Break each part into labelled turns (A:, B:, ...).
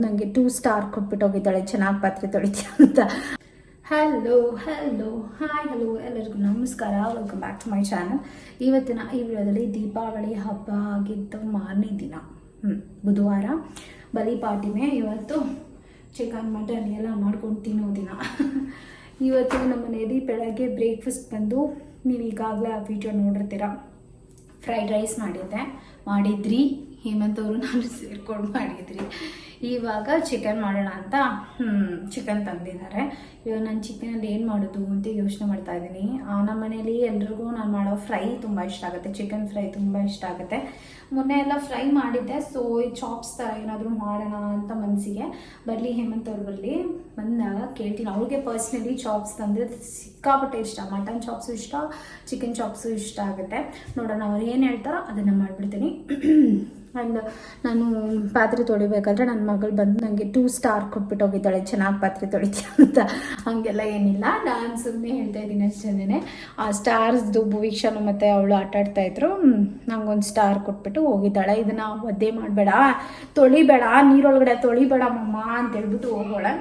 A: ನನಗೆ 2 ಸ್ಟಾರ್ ಕೊಟ್ಬಿಟ್ಟು ಹೋಗಿದ್ದಾಳೆ, ಚೆನ್ನಾಗಿ ಪಾತ್ರೆ ತೊಳಿತೀಯ ಅಂತ. ಹಲೋ ಹಾಯ್ ಎಲ್ಲರಿಗೂ ನಮಸ್ಕಾರ, welcome back to my channel. ಇವತ್ತಿನ ಈ ವಿಡಿಯೋದಲ್ಲಿ ದೀಪಾವಳಿ ಹಬ್ಬ ಆಗಿದ್ದು ಮಾರನೇ ದಿನ, ಬುಧವಾರ ಬಲಿ ಪಾರ್ಟಿನೇ. ಇವತ್ತು ಚಿಕನ್ ಮಟನ್ ಎಲ್ಲ ಮಾಡ್ಕೊಂಡು ತಿನ್ನೋ ದಿನ. ಇವತ್ತು ನಮ್ಮ ಮನೆಯಲ್ಲಿ ಬೆಳಗ್ಗೆ ಬ್ರೇಕ್ಫಾಸ್ಟ್ ಬಂದು ನೀವು ಈಗಾಗಲೇ ಆ ವಿಡಿಯೋ ನೋಡಿರ್ತೀರ, ಫ್ರೈಡ್ ರೈಸ್ ಮಾಡಿದ್ರಿ ಹೇಮಂತ್ ಅವರು ನಾನು ಸೇರ್ಕೊಂಡು ಮಾಡಿದ್ರಿ. ಇವಾಗ ಚಿಕನ್ ಮಾಡೋಣ ಅಂತ ಚಿಕನ್ ತಂದಿದ್ದಾರೆ. ಇವಾಗ ನಾನು ಚಿಕನಲ್ಲಿ ಏನು ಮಾಡೋದು ಅಂತ ಯೋಚನೆ ಮಾಡ್ತಾ ಇದ್ದೀನಿ. ನಮ್ಮ ಮನೇಲಿ ಎಲ್ರಿಗೂ ನಾನು ಮಾಡೋ ಫ್ರೈ ತುಂಬ ಇಷ್ಟ ಆಗುತ್ತೆ, ಚಿಕನ್ ಫ್ರೈ ತುಂಬ ಇಷ್ಟ ಆಗುತ್ತೆ. ಮೊನ್ನೆ ಎಲ್ಲ ಫ್ರೈ ಮಾಡಿದ್ದೆ, ಸೊ ಈ ಚಾಪ್ಸ್ ಥರ ಏನಾದರೂ ಮಾಡೋಣ ಅಂತ ಮನಸ್ಸಿಗೆ. ಬರಲಿ ಹೇಮಂತ್ ಅವ್ರು ಬಂದಾಗ ಕೇಳ್ತೀನಿ. ಅವ್ರಿಗೆ ಪರ್ಸ್ನಲಿ ಚಾಪ್ಸ್ ತಂದರೆ ಸಿಕ್ಕಾಪಟ್ಟೆ ಇಷ್ಟ, ಮಟನ್ ಚಾಪ್ಸು ಇಷ್ಟ, ಚಿಕನ್ ಚಾಪ್ಸು ಇಷ್ಟ ಆಗುತ್ತೆ. ನೋಡೋಣ ಅವ್ರು ಏನು ಹೇಳ್ತಾರೋ ಅದನ್ನು ಮಾಡಿಬಿಡ್ತೀನಿ. ಆ್ಯಂಡ್ ನಾನು ಪಾತ್ರೆ ತೊಳಿಬೇಕಾದ್ರೆ ನನ್ನ ಮಗಳು ಬಂದು ನನಗೆ 2 ಸ್ಟಾರ್ ಕೊಟ್ಬಿಟ್ಟು ಹೋಗಿದ್ದಾಳೆ, ಚೆನ್ನಾಗಿ ಪಾತ್ರೆ ತೊಳಿತೀಯ ಅಂತ. ಹಾಗೆಲ್ಲ ಏನಿಲ್ಲ, ನಾನು ಸುಮ್ಮನೆ ಹೇಳ್ತಾ ಇದ್ದೀನಿ ಅಷ್ಟೇ. ಆ ಸ್ಟಾರ್ಸ್ದು ಭುವೀಕ್ಷನು ಮತ್ತು ಅವಳು ಆಟಾಡ್ತಾಯಿದ್ರು, ನಂಗೊಂದು ಸ್ಟಾರ್ ಕೊಟ್ಬಿಟ್ಟು ಹೋಗಿದ್ದಾಳೆ. ಇದನ್ನು ಒದ್ದೆ ಮಾಡಬೇಡ, ತೊಳಿಬೇಡ, ನೀರೊಳಗಡೆ ತೊಳಿಬೇಡ ಮಮ್ಮ ಅಂತ ಹೇಳ್ಬಿಟ್ಟು ಹೋಗೋಳೆ.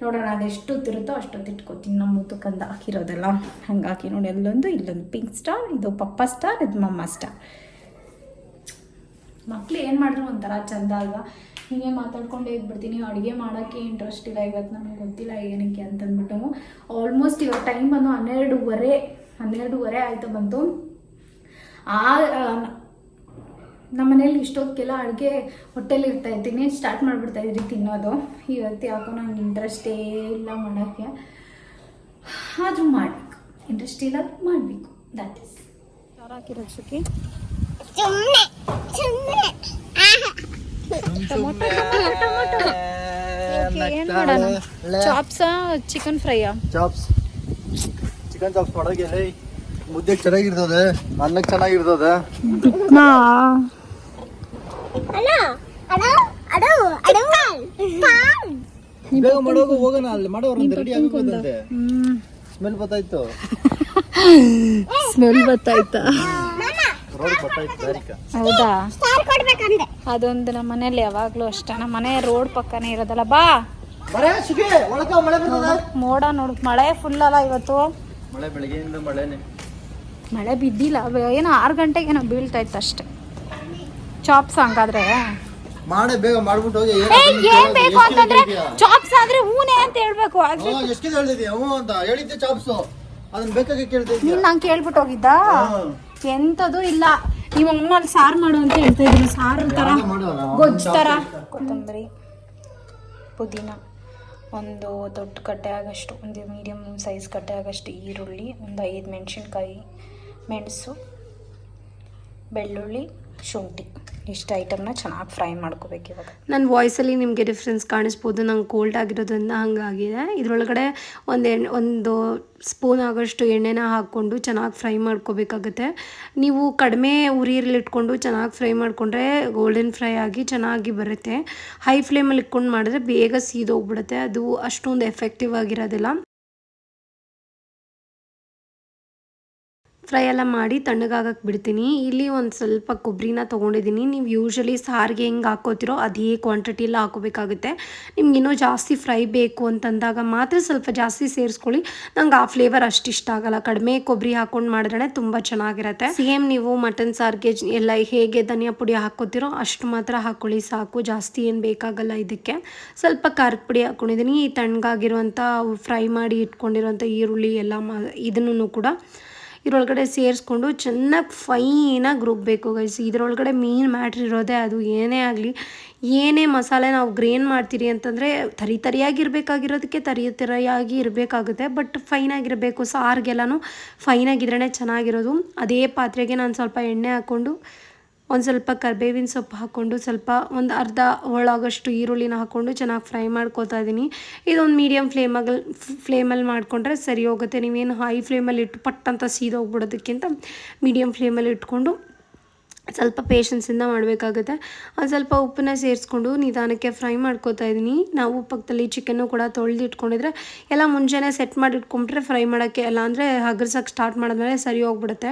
A: ನೋಡೋಣ ಅದೆಷ್ಟು ತಿರುತ್ತೋ ಅಷ್ಟೊತ್ತು ಇಟ್ಕೊತೀನಿ. ನಮ್ಮ ಮುತ್ತುಕಂದ ಹಾಕಿರೋದೆಲ್ಲ ಹಂಗಾಗಿ ನೋಡಿ, ಅಲ್ಲೊಂದು ಇಲ್ಲೊಂದು ಪಿಂಕ್ ಸ್ಟಾರ್, ಇದು ಪಪ್ಪ ಸ್ಟಾರ್, ಇದು ಮಮ್ಮ ಸ್ಟಾರ್. ಮಕ್ಳು ಏನು ಮಾಡಿದ್ರು ಒಂಥರ ಚಂದ ಅಲ್ವಾ. ಹೀಗೆ ಮಾತಾಡ್ಕೊಂಡೇ ಇದ್ಬಿಡ್ತೀನಿ. ಅಡುಗೆ ಮಾಡೋಕ್ಕೆ ಇಂಟ್ರೆಸ್ಟ್ ಇಲ್ಲ ಇವತ್ತು, ನನಗೆ ಗೊತ್ತಿಲ್ಲ ಏನಕ್ಕೆ ಅಂತಂದ್ಬಿಟ್ಟು. ಆಲ್ಮೋಸ್ಟ್ ಇವಾಗ ಟೈಮ್ ಬಂದು 12:30 ಆಯಿತು ಬಂತು. ನಮ್ಮ ಮನೇಲಿ ಇಷ್ಟೊತ್ತಿಗೆಲ್ಲ ಅಡುಗೆ ಹೊಟ್ಟೆಲಿ ಇರ್ತಾಯಿದ್ದೀನಿ, ಸ್ಟಾರ್ಟ್ ಮಾಡಿಬಿಡ್ತಾಯಿದ್ರಿ ತಿನ್ನೋದು. ಇವತ್ತು ಯಾಕೋ ನಂಗೆ ಇಂಟ್ರೆಸ್ಟೇ ಇಲ್ಲ ಮಾಡೋಕ್ಕೆ, ಆದರೂ ಮಾಡಬೇಕು. ಇಂಟ್ರೆಸ್ಟ್ ಇಲ್ಲ ಮಾಡಬೇಕು, ದಟ್ ಈಸ್ ಹಾಕಿರೋ ಸುಖಿ. ಏನ್ ಮಾಡೋಣ, ಚಾಪ್ಸಾ ಚಿಕನ್ ಫ್ರೈಯಾ?
B: ಚಿಕನ್ ಚಾಪ್ಸ್ ಮಾಡೋಕೆ ಮುದ್ದೆಗೆ ಚೆನ್ನಾಗಿರ್ತದೆ, ಅನ್ನಕ್ಕೆ ಚೆನ್ನಾಗಿರ್ತದೆ. ಬೇಗ ಮಾಡೋದು, ಹೋಗೋಣ ಅಲ್ಲಿ ಮಾಡೋರು ರೆಡಿ ಆಗಬೇಕಂತೆ. ಸ್ಮೆಲ್ ಬರ್ತಾಯ್ತು
A: ಹೌದಾ? ಅದೊಂದು ನಮ್ಮ ಮನೇಲಿ ಯಾವಾಗ್ಲೂ ಅಷ್ಟೇ, ನಮ್ಮ ಮನೆ ರೋಡ್ ಪಕ್ಕನೇ ಇರೋದಲ್ಲ. ಬಾ ಮೋಡ ನೋಡು, ಮಳೆ ಫುಲ್ ಅಲ್ಲ ಇವತ್ತು. ಮಳೆ ಬಿದ್ದಿಲ್ಲ, ಏನೋ 6 ಗಂಟೆಗೆ ಏನೋ ಬೀಳ್ತಾ ಇತ್ತು ಅಷ್ಟೇ. ಚಾಪ್ಸ್ ಹಂಗಾದ್ರೆ
B: ಬೇಗ ಮಾಡ್ಬಿಟ್ಟು ಹೋಗಿ.
A: ಏನ್ ಬೇಕು ಅಂತಂದ್ರೆ ಚಾಪ್ಸ್ ಆದ್ರೆ ಹೂನೇ ಅಂತ ಹೇಳ್ಬೇಕು. ನಾನು ಕೇಳ್ಬಿಟ್ಟು ಹೋಗಿದ್ದ, ಎಂತದು ಇಲ್ಲ. ನೀವು ಅಮ್ಮಲ್ಲಿ ಸಾರು ಮಾಡು ಅಂತ ಹೇಳ್ತಾ ಇದ್ರು, ಸಾರು ತರ ಗೊಜ್ಜು ತರ. ಕೊತ್ತಂಬರಿ, ಪುದೀನ, ಒಂದು ದೊಡ್ಡ ಕಟ್ಟೆ ಆಗಷ್ಟು, ಒಂದು ಮೀಡಿಯಮ್ ಸೈಜ್ ಕಟ್ಟೆ ಆಗಷ್ಟು ಈರುಳ್ಳಿ, ಒಂದು 5 ಮೆಣಸಿನ್ಕಾಯಿ, ಮೆಣಸು, ಬೆಳ್ಳುಳ್ಳಿ, ಶುಂಠಿ, ಇಷ್ಟು ಐಟಮ್ನ ಚೆನ್ನಾಗಿ ಫ್ರೈ ಮಾಡ್ಕೋಬೇಕು. ಇವಾಗ
C: ನನ್ನ ವಾಯ್ಸಲ್ಲಿ ನಿಮಗೆ ಡಿಫ್ರೆನ್ಸ್ ಕಾಣಿಸ್ಬೋದು, ನಂಗೆ ಕೋಲ್ಡ್ ಆಗಿರೋದ್ರಿಂದ ಹಂಗಾಗಿದೆ. ಇದರೊಳಗಡೆ ಒಂದು ಸ್ಪೂನ್ ಆಗೋಷ್ಟು ಎಣ್ಣೆನ ಹಾಕ್ಕೊಂಡು ಚೆನ್ನಾಗಿ ಫ್ರೈ ಮಾಡ್ಕೋಬೇಕಾಗುತ್ತೆ. ನೀವು ಕಡಿಮೆ ಉರಿಯಲ್ಲಿ ಇಟ್ಕೊಂಡು ಚೆನ್ನಾಗಿ ಫ್ರೈ ಮಾಡಿಕೊಂಡ್ರೆ ಗೋಲ್ಡನ್ ಫ್ರೈ ಆಗಿ ಚೆನ್ನಾಗಿ ಬರುತ್ತೆ. ಹೈ ಫ್ಲೇಮಲ್ಲಿ ಇಟ್ಕೊಂಡು ಮಾಡಿದ್ರೆ ಬೇಗ ಸೀದೋಗ್ಬಿಡುತ್ತೆ, ಅದು ಅಷ್ಟೊಂದು ಎಫೆಕ್ಟಿವ್ ಆಗಿರೋದಿಲ್ಲ. ಫ್ರೈ ಎಲ್ಲ ಮಾಡಿ ತಣ್ಣಗಾಗಕ್ಕೆ ಬಿಡ್ತೀನಿ. ಇಲ್ಲಿ ಒಂದು ಸ್ವಲ್ಪ ಕೊಬ್ಬರಿನ ತೊಗೊಂಡಿದ್ದೀನಿ. ನೀವು ಯೂಶ್ವಲಿ ಸಾರಿಗೆ ಹೆಂಗೆ ಹಾಕೋತಿರೋ ಅದೇ ಕ್ವಾಂಟಿಟಿಯೆಲ್ಲ ಹಾಕೋಬೇಕಾಗುತ್ತೆ. ನಿಮ್ಗೆ ಇನ್ನೂ ಜಾಸ್ತಿ ಫ್ರೈ ಬೇಕು ಅಂತಂದಾಗ ಮಾತ್ರ ಸ್ವಲ್ಪ ಜಾಸ್ತಿ ಸೇರಿಸ್ಕೊಳ್ಳಿ. ನಂಗೆ ಆ ಫ್ಲೇವರ್ ಅಷ್ಟು ಇಷ್ಟ ಆಗಲ್ಲ. ಕಡಿಮೆ ಕೊಬ್ಬರಿ ಹಾಕ್ಕೊಂಡು ಮಾಡಿದ್ರೆ ತುಂಬ ಚೆನ್ನಾಗಿರುತ್ತೆ. ಸೇಮ್ ನೀವು ಮಟನ್ ಸಾರಿಗೆ ಎಲ್ಲ ಹೇಗೆ ಧನಿಯಾ ಪುಡಿ ಹಾಕೋತಿರೋ ಅಷ್ಟು ಮಾತ್ರ ಹಾಕ್ಕೊಳ್ಳಿ ಸಾಕು, ಜಾಸ್ತಿ ಏನು ಬೇಕಾಗಲ್ಲ. ಇದಕ್ಕೆ ಸ್ವಲ್ಪ ಖಾರದ ಪುಡಿ ಹಾಕ್ಕೊಂಡಿದ್ದೀನಿ. ಈ ತಣ್ಣಗಾಗಿರುವಂಥ ಫ್ರೈ ಮಾಡಿ ಇಟ್ಕೊಂಡಿರೋಂಥ ಈರುಳ್ಳಿ ಎಲ್ಲ ಇದನ್ನು ಕೂಡ ಇದರೊಳಗಡೆ ಸೇರಿಸ್ಕೊಂಡು ಚೆನ್ನಾಗಿ ಫೈನಾಗಿ ರುಬ್ಬಬೇಕು ಗೈಸ್. ಇದರೊಳಗಡೆ ಮೇನ್ ಮ್ಯಾಟ್ರ್ ಇರೋದೇ ಅದು. ಏನೇ ಆಗಲಿ, ಏನೇ ಮಸಾಲೆ ನಾವು ಗ್ರೇನ್ ಮಾಡ್ತೀರಿ ಅಂತಂದರೆ ತರಿಯಾಗಿರಬೇಕಾಗಿರೋದಕ್ಕೆ ತರಿಯಾಗಿ ಇರಬೇಕಾಗುತ್ತೆ, ಬಟ್ ಫೈನಾಗಿರಬೇಕು. ಸಾರಿಗೆಲ್ಲನೂ ಫೈನಾಗಿದ್ರೇ ಚೆನ್ನಾಗಿರೋದು. ಅದೇ ಪಾತ್ರೆಗೆ ನಾನು ಸ್ವಲ್ಪ ಎಣ್ಣೆ ಹಾಕ್ಕೊಂಡು ಒಂದು ಸ್ವಲ್ಪ ಕರಿಬೇವಿನ ಸೊಪ್ಪು ಹಾಕ್ಕೊಂಡು ಒಂದು ಅರ್ಧ ಹೋಳಾಗೋಷ್ಟು ಈರುಳ್ಳಿನ ಹಾಕ್ಕೊಂಡು ಚೆನ್ನಾಗಿ ಫ್ರೈ ಮಾಡ್ಕೋತಾ ಇದ್ದೀನಿ. ಇದೊಂದು ಮೀಡಿಯಮ್ ಫ್ಲೇಮಲ್ಲಿ ಮಾಡಿಕೊಂಡ್ರೆ ಸರಿ ಹೋಗುತ್ತೆ. ನೀವೇನು ಹೈ ಫ್ಲೇಮಲ್ಲಿ ಇಟ್ಟು ಪಟ್ ಅಂತ ಸೀದೋಗ್ಬಿಡೋದಕ್ಕಿಂತ ಮೀಡಿಯಮ್ ಫ್ಲೇಮಲ್ಲಿ ಇಟ್ಕೊಂಡು ಸ್ವಲ್ಪ ಪೇಷನ್ಸಿಂದ ಮಾಡಬೇಕಾಗುತ್ತೆ. ಒಂದು ಸ್ವಲ್ಪ ಉಪ್ಪನ್ನ ಸೇರಿಸ್ಕೊಂಡು ನಿಧಾನಕ್ಕೆ ಫ್ರೈ ಮಾಡ್ಕೋತಾ ಇದ್ದೀನಿ. ನಾವು ಪಕ್ಕದಲ್ಲಿ ಚಿಕನ್ನು ಕೂಡ ತೊಳೆದಿಟ್ಕೊಂಡಿದ್ರೆ ಎಲ್ಲ ಮುಂಚೆನೇ ಸೆಟ್ ಮಾಡಿ ಇಟ್ಕೊಂಡ್ರೆ ಫ್ರೈ ಮಾಡೋಕ್ಕೆ, ಎಲ್ಲ ಅಂದರೆ ಹಗರ್ಸೋಕ್ಕೆ ಸ್ಟಾರ್ಟ್ ಮಾಡಿದ್ಮೇಲೆ ಸರಿ ಹೋಗ್ಬಿಡುತ್ತೆ.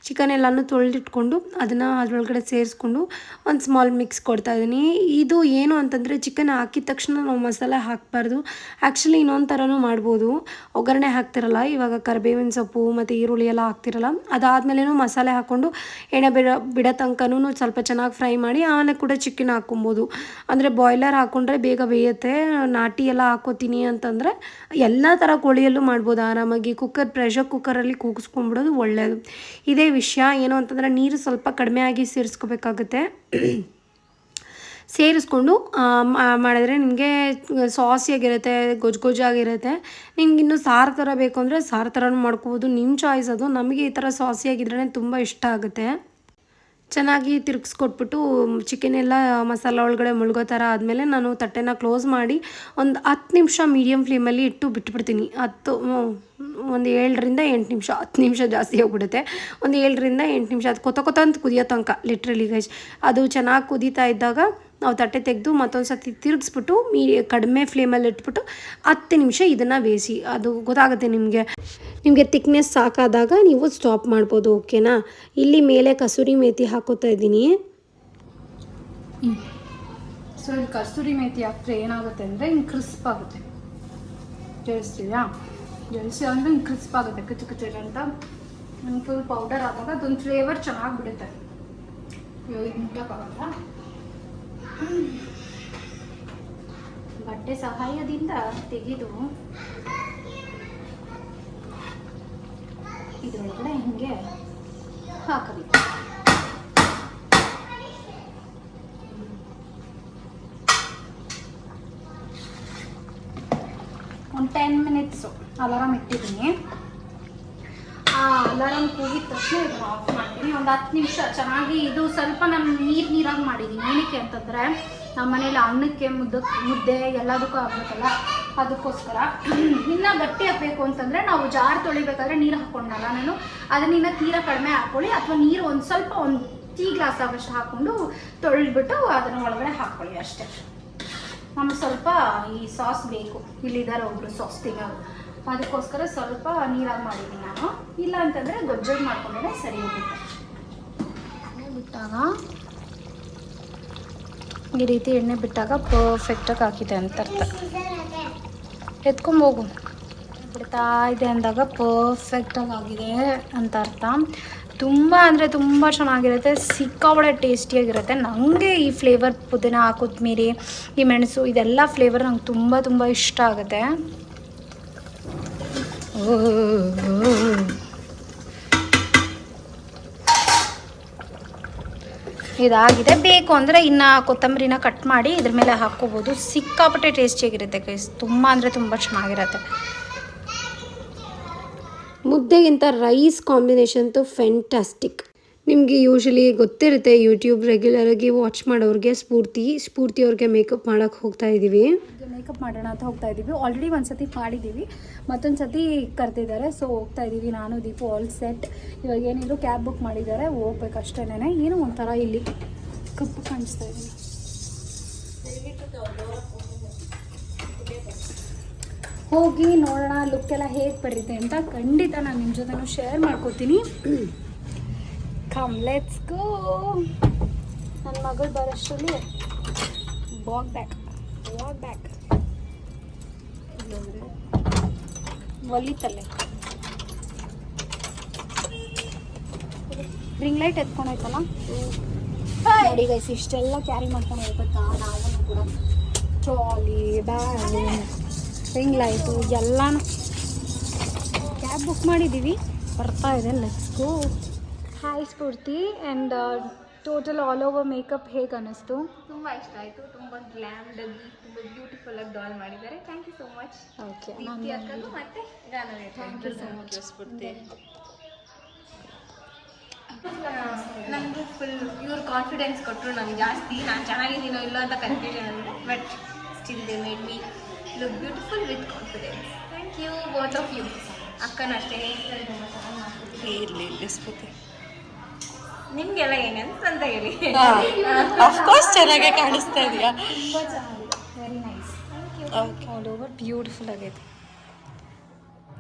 C: ಚಿಕನ್ ಎಲ್ಲನೂ ತೊಳೆದಿಟ್ಕೊಂಡು ಅದನ್ನು ಅದರೊಳಗಡೆ ಸೇರಿಸ್ಕೊಂಡು ಒಂದು ಸ್ಮಾಲ್ ಮಿಕ್ಸ್ ಕೊಡ್ತಾಯಿದ್ದೀನಿ. ಇದು ಏನು ಅಂತಂದರೆ ಚಿಕನ್ ಹಾಕಿದ ತಕ್ಷಣ ನಾವು ಮಸಾಲೆ ಹಾಕಬಾರ್ದು. ಆ್ಯಕ್ಚುಲಿ ಇನ್ನೊಂದು ಥರನೂ ಮಾಡ್ಬೋದು. ಒಗ್ಗರಣೆ ಹಾಕ್ತಿರಲ್ಲ, ಇವಾಗ ಕರಿಬೇವಿನ ಸೊಪ್ಪು ಮತ್ತು ಈರುಳ್ಳಿ ಎಲ್ಲ ಹಾಕ್ತಿರಲ್ಲ, ಅದಾದಮೇಲೇನೂ ಮಸಾಲೆ ಹಾಕ್ಕೊಂಡು ಎಣ್ಣೆ ಬಿಡೋ ತನಕನೂ ಸ್ವಲ್ಪ ಚೆನ್ನಾಗಿ ಫ್ರೈ ಮಾಡಿ ಆಮೇಲೆ ಕೂಡ ಚಿಕನ್ ಹಾಕ್ಕೊಬೋದು. ಅಂದರೆ ಬಾಯ್ಲರ್ ಹಾಕ್ಕೊಂಡ್ರೆ ಬೇಗ ಬೇಯುತ್ತೆ. ನಾಟಿ ಎಲ್ಲ ಹಾಕ್ಕೋತೀನಿ ಅಂತಂದರೆ ಎಲ್ಲ ಥರ ಕೋಳಿಯಲ್ಲೂ ಮಾಡ್ಬೋದು ಆರಾಮಾಗಿ. ಪ್ರೆಷರ್ ಕುಕ್ಕರಲ್ಲಿ ಕೂಗಿಸ್ಕೊಂಡ್ಬಿಡೋದು ಒಳ್ಳೆಯದು. ಇದೇ ವಿಷಯ. ಏನು ಅಂತಂದರೆ ನೀರು ಸ್ವಲ್ಪ ಕಡಿಮೆ ಆಗಿ ಸೇರಿಸ್ಕೋಬೇಕಾಗುತ್ತೆ. ಸೇರಿಸ್ಕೊಂಡು ಮಾಡಿದ್ರೆ ನಿಮಗೆ ಸಾಸಿಯಾಗಿರುತ್ತೆ, ಗೊಜ್ಜಾಗಿರುತ್ತೆ. ನಿಮ್ಗೆ ಇನ್ನೂ ಸಾರು ಥರ ಬೇಕು ಅಂದರೆ ಸಾರು ಥರನೂ ಮಾಡ್ಕೋಬೋದು, ನಿಮ್ಮ ಚಾಯ್ಸ್ ಅದು. ನಮಗೆ ಈ ಥರ ಸಾಸಿಯಾಗಿದ್ರೇ ತುಂಬ ಇಷ್ಟ ಆಗುತ್ತೆ. ಚೆನ್ನಾಗಿ ತಿರುಗಿಸ್ಕೊಟ್ಬಿಟ್ಟು ಚಿಕನ್ ಎಲ್ಲ ಮಸಾಲ ಒಳಗಡೆ ಮುಳುಗೋ ಥರ ಆದಮೇಲೆ ನಾನು ತಟ್ಟೆನ ಕ್ಲೋಸ್ ಮಾಡಿ ಒಂದು 10 ನಿಮಿಷ ಮೀಡಿಯಮ್ ಫ್ಲೇಮಲ್ಲಿ ಇಟ್ಟು ಬಿಟ್ಬಿಡ್ತೀನಿ. ಒಂದು 7ರಿಂದ 8 ನಿಮಿಷ. 10 ನಿಮಿಷ ಜಾಸ್ತಿ ಹೋಗ್ಬಿಡುತ್ತೆ. ಒಂದು 7ರಿಂದ 8 ನಿಮಿಷ ಅದು ಕೊತ ಅಂತ ಕುದಿಯೋ ತನಕ, ಲಿಟ್ರಲಿ ಗೈಸ್. ಅದು ಚೆನ್ನಾಗಿ ಕುದೀತಾ ಇದ್ದಾಗ ನಾವು ತಟ್ಟೆ ತೆಗೆದು ಮತ್ತೊಂದು ಸರ್ತಿ ತಿರುಗಿಸ್ಬಿಟ್ಟು ಕಡಿಮೆ ಫ್ಲೇಮಲ್ಲಿ ಇಟ್ಬಿಟ್ಟು 10 ನಿಮಿಷ ಇದನ್ನು ಬೇಯಿಸಿ. ಅದು ಗೊತ್ತಾಗುತ್ತೆ ನಿಮಗೆ ತಿಕ್ನೆಸ್ ಸಾಕಾದಾಗ ನೀವು ಸ್ಟಾಪ್ ಮಾಡ್ಬೋದು. ಓಕೆನಾ. ಇಲ್ಲಿ ಮೇಲೆ ಕಸೂರಿ ಮೇಥಿ ಹಾಕೋತಾ ಇದ್ದೀನಿ.
A: ಸೊ ಇಲ್ಲಿ ಕಸೂರಿ ಮೇಥಿ ಹಾಕಿದ್ರೆ ಏನಾಗುತ್ತೆ ಅಂದರೆ ಹಿಂಗೆ ಕ್ರಿಸ್ಪ್ ಆಗುತ್ತೆ. ಜಳಿಸ್ತೀಯಾ? ಜಳಿಸಿ ಅಂದರೆ ಹಿಂಗೆ ಕ್ರಿಸ್ಪ್ ಆಗುತ್ತೆ, ಕಚ್ಚು ಅಂತ. ಹಿಂಗೆ ಫುಲ್ ಪೌಡರ್ ಆದಾಗ ಅದೊಂದು ಫ್ಲೇವರ್ ಚೆನ್ನಾಗಿ ಬಿಡುತ್ತೆ. ಮುಟ್ಟಕ್ಕಾಗಲ್ಲ. ಬಟ್ಟೆ ಸಹಾಯದಿಂದ ತೆಗೆದು ಇದರೊಳಗಡೆ ಹಿಂಗೆ ಹಾಕಬೇಕು. ಒಂದು 10 ಮಿನಿಟ್ಸು ಅಲಾರಾಮ್ ಇಟ್ಟಿದ್ದೀನಿ. ಆ ಅಲಾರಾಮ್ ಕೂಗಿದ ತಕ್ಷಣ ಇದನ್ನು ಆಫ್ ಮಾಡ್ತೀನಿ. ಒಂದು 10 ನಿಮಿಷ ಚೆನ್ನಾಗಿ ಇದು ಸ್ವಲ್ಪ ನಾನು ನೀರಾಗಿ ಮಾಡಿದ್ದೀನಿ. ಏನಕ್ಕೆ ಅಂತಂದರೆ ನಮ್ಮ ಮನೇಲಿ ಅನ್ನಕ್ಕೆ ಮುದ್ದೆ ಎಲ್ಲದಕ್ಕೂ ಆಗಬೇಕಲ್ಲ, ಅದಕ್ಕೋಸ್ಕರ. ಇನ್ನು ಗಟ್ಟಿ ಹಾಕಬೇಕು ಅಂತಂದರೆ ನಾವು ಜಾರ್ ತೊಳಿಬೇಕಾದ್ರೆ ನೀರು ಹಾಕ್ಕೊಂಡಲ್ಲ ನಾನು, ಅದನ್ನ ಇನ್ನೂ ತೀರಾ ಕಡಿಮೆ ಹಾಕ್ಕೊಳ್ಳಿ, ಅಥವಾ ನೀರು ಒಂದು ಸ್ವಲ್ಪ ಒಂದು ಟೀ ಗ್ಲಾಸ್ ಆಗೋಷ್ಟು ಹಾಕ್ಕೊಂಡು ತೊಳೆದ್ಬಿಟ್ಟು ಅದನ್ನು ಒಳಗಡೆ ಹಾಕ್ಕೊಳ್ಳಿ ಅಷ್ಟೇ. ನಮ್ಗೆ ಸ್ವಲ್ಪ ಈ ಸಾಸ್ ಬೇಕು. ಇಲ್ಲಿದ್ದಾರೆ ಒಬ್ಬರು ಸಾಸ್ ತಿನ್ನೋರು, ಅದಕ್ಕೋಸ್ಕರ ಸ್ವಲ್ಪ ನೀರಾಗಿ ಮಾಡಿದ್ದೀನಿ ನಾನು. ಇಲ್ಲ ಅಂತಂದರೆ ಗೊಜ್ಜಾಗಿ ಮಾಡ್ಕೊಂಡ್ರೆ ಸರಿ ಹೋಗುತ್ತೆ. ಬಿಟ್ಟಾಗ ಈ ರೀತಿ ಎಣ್ಣೆ ಬಿಟ್ಟಾಗ ಪರ್ಫೆಕ್ಟಾಗಿ ಹಾಕಿದೆ ಅಂತ ಅರ್ಥ. ಎತ್ಕೊಂಬೋಗು. ಬಿಡ್ತಾ ಇದೆ ಅಂದಾಗ ಪರ್ಫೆಕ್ಟಾಗಿ ಆಗಿದೆ ಅಂತ ಅರ್ಥ. ತುಂಬ ಅಂದರೆ ತುಂಬ ಚೆನ್ನಾಗಿರುತ್ತೆ, ಸಿಕ್ಕಾಬಳೆ ಟೇಸ್ಟಿಯಾಗಿರುತ್ತೆ. ನನಗೆ ಈ ಫ್ಲೇವರ್ ಪುದೀನ, ಕೊತ್ತಂಬರಿ, ಈ ಮೆಣಸು ಇದೆಲ್ಲ ಫ್ಲೇವರ್ ನಂಗೆ ತುಂಬ ತುಂಬ ಇಷ್ಟ ಆಗುತ್ತೆ. ಇದಾಗಿದೆ. ಬೇಕು ಅಂದರೆ ಇನ್ನು ಕೊತ್ತಂಬರಿನ ಕಟ್ ಮಾಡಿ ಇದ್ರ ಮೇಲೆ ಹಾಕ್ಕೋಬೋದು. ಸಿಕ್ಕಾಪಟ್ಟೆ ಟೇಸ್ಟಿಯಾಗಿರುತ್ತೆ ಗೈಸ್, ತುಂಬ ಅಂದರೆ ತುಂಬ ಚೆನ್ನಾಗಿರುತ್ತೆ.
C: ಮುದ್ದೆಗಿಂತ ರೈಸ್ ಕಾಂಬಿನೇಷನ್ ಅಂತೂ ಫ್ಯಾಂಟಾಸ್ಟಿಕ್. ನಿಮಗೆ ಯೂಶಲಿ ಗೊತ್ತಿರುತ್ತೆ, ಯೂಟ್ಯೂಬ್ ರೆಗ್ಯುಲರಾಗಿ ವಾಚ್ ಮಾಡೋರಿಗೆ ಸ್ಫೂರ್ತಿ ಅವ್ರಿಗೆ ಮೇಕಪ್ ಮಾಡೋಕ್ಕೆ ಹೋಗ್ತಾ ಇದ್ದೀವಿ.
A: ಮೇಕಪ್ ಮಾಡೋಣ ಅಂತ ಹೋಗ್ತಾ ಇದ್ದೀವಿ. ಆಲ್ರೆಡಿ ಒಂದು ಸತಿ ಮಾಡಿದ್ದೀವಿ, ಮತ್ತೊಂದು ಸತಿ ಕರೆದಿದ್ದಾರೆ. ಸೊ ಹೋಗ್ತಾ ಇದ್ದೀವಿ ನಾನು ದೀಪು, ಆಲ್ ಸೆಟ್. ಇವಾಗ ಏನಿದ್ರು ಕ್ಯಾಬ್ ಬುಕ್ ಮಾಡಿದ್ದಾರೆ, ಹೋಗ್ಬೇಕಷ್ಟೇನೆ. ಏನೋ ಒಂಥರ ಇಲ್ಲಿ ಕಪ್ಪು ಕಾಣಿಸ್ತಾ ಇದ್ದೀನಿ. ಹೋಗಿ ನೋಡೋಣ ಲುಕ್ ಎಲ್ಲ ಹೇಗೆ ಬರುತ್ತೆ ಅಂತ. ಖಂಡಿತ ನಾನು ನಿಮ್ಮ ಜೊತೆನೂ ಶೇರ್ ಮಾಡ್ಕೋತೀನಿ. Come let's go. ನನ್ನ ಮಗಳು ಬರೋಷ್ಟರಲ್ಲಿ ವಾಕ್ ಬ್ಯಾಕ್ ಒಲಿತಲ್ಲೇ ರಿಂಗ್ ಲೈಟ್ ಎತ್ಕೊಂಡೋಯ್ತಲ್ಲ ನೋಡಿ ಗೈಸ್. ಇಷ್ಟೆಲ್ಲ ಕ್ಯಾರಿ ಮಾಡ್ಕೊಂಡು ಹೋಗ್ಬೇಕಾ ನಾವು ಕೂಡ. ಟ್ರಾಲಿ, ಬ್ಯಾಗ್, ರಿಂಗ್ ಲೈಟು ಎಲ್ಲನೂ ಕ್ಯಾಬ್ ಬುಕ್ ಮಾಡಿದ್ದೀವಿ, ಬರ್ತಾ ಇದೆ. Let's go. Hi Spoorthi. And total all over makeup ಹೇಗೆ ಅನ್ನಿಸ್ತು?
D: ತುಂಬ ಇಷ್ಟ ಆಯಿತು. ತುಂಬ ಗ್ಲ್ಯಾಮ್ಡ್ ಆಗಿ ತುಂಬ ಬ್ಯೂಟಿಫುಲ್ ಆಗಿ ಡಾಲ್ ಮಾಡಿದ್ದಾರೆ. Thank you so much.
A: Okay,
D: ಅಕ್ಕಗೂ ಮತ್ತೆ thank you so much Spoorthi. ನನಗೂ ಫುಲ್ ಇವ್ರು ಕಾನ್ಫಿಡೆನ್ಸ್ ಕೊಟ್ಟರು ನನಗೆ ಜಾಸ್ತಿ. ನಾನು ಚೆನ್ನಾಗಿದ್ದೀನೋ ಇಲ್ಲ ಅಂತ ಕನ್ಫ್ಯೂಷನ್ ಅಂದರೆ, but still they made me look beautiful with confidence. Thank you both of you. ಅಕ್ಕನೂ ಅಷ್ಟೇ, ಹೇರ್ ಸ್ಟೈಲ್ ತುಂಬ ಚೆನ್ನಾಗಿ ಮಾಡ್ತಿದ್ದೀವಿ.
E: ಇರಲಿ ಸ್ಫೂರ್ತಿ.
D: ನಿಮ್ಗೆಲ್ಲ ಹೆಂಗಂತ ಹೇಳಿ.
C: ಅಫ್ಕೋರ್ಸ್ ಚೆನ್ನಾಗೇ ಕಾಣಿಸ್ತಾ ಇದೆಯಾ.
A: ತುಂಬ ಚೆನ್ನಾಗಿದೆ, very nice.
C: Okay, all over beautiful ಆಗೈತೆ.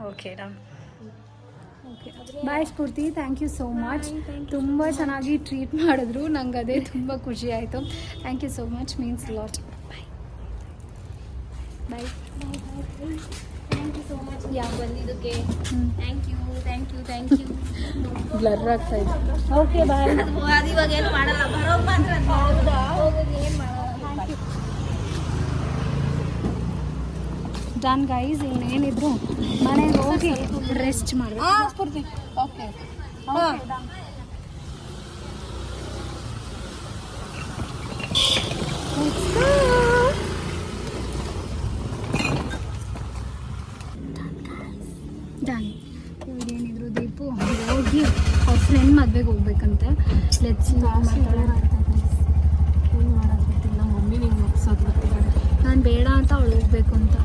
C: Okay done.
A: Okay, bye Spoorthi, thank you so much. ತುಂಬ ಚೆನ್ನಾಗಿ ಟ್ರೀಟ್ ಮಾಡಿದ್ರು, ನಂಗೆ ಅದೇ ತುಂಬ ಖುಷಿ ಆಯಿತು. Thank you so much, means lot. Bye bye
D: thank you so much ಬಂದಿದ್ದಕ್ಕೆ. Thank you.
A: ಬ್ಲರ್ ಆಗ್ತಾ ಇದೆ. Okay bye.
D: ಅದು ಇವಾಗೇನು ಮಾಡಲ್ಲ, ಬರೋ ಮಾತ್ರ ಹೋಗೋದು ಏನು ಮಾಡಲ್ಲ.
A: ಡನ್ ಗೈಸ್, ಇನ್ನೇನಿದ್ರು ಮನೆಗೆ ಹೋಗಿ ರೆಸ್ಟ್ ಮಾಡಬೇಕು.
C: Okay,
A: done. ಇದೇನಿದ್ರು ದೀಪು ಹೋಗಿ ಅವ್ರ ಫ್ರೆಂಡ್ ಮದ್ವೆಗೆ ಹೋಗ್ಬೇಕಂತೆ. ಲೆಟ್ಸ್
C: ಏನು ಮಾಡೋದಿಲ್ಲ. ಮಮ್ಮಿ ನಿಮ್ಗೆ ಒಪ್ಸೋದು ಬರ್ತಿದ್ದಾರೆ.
A: ನಾನು ಬೇಡ ಅಂತ ಅವಳು ಹೋಗ್ಬೇಕು ಅಂತ.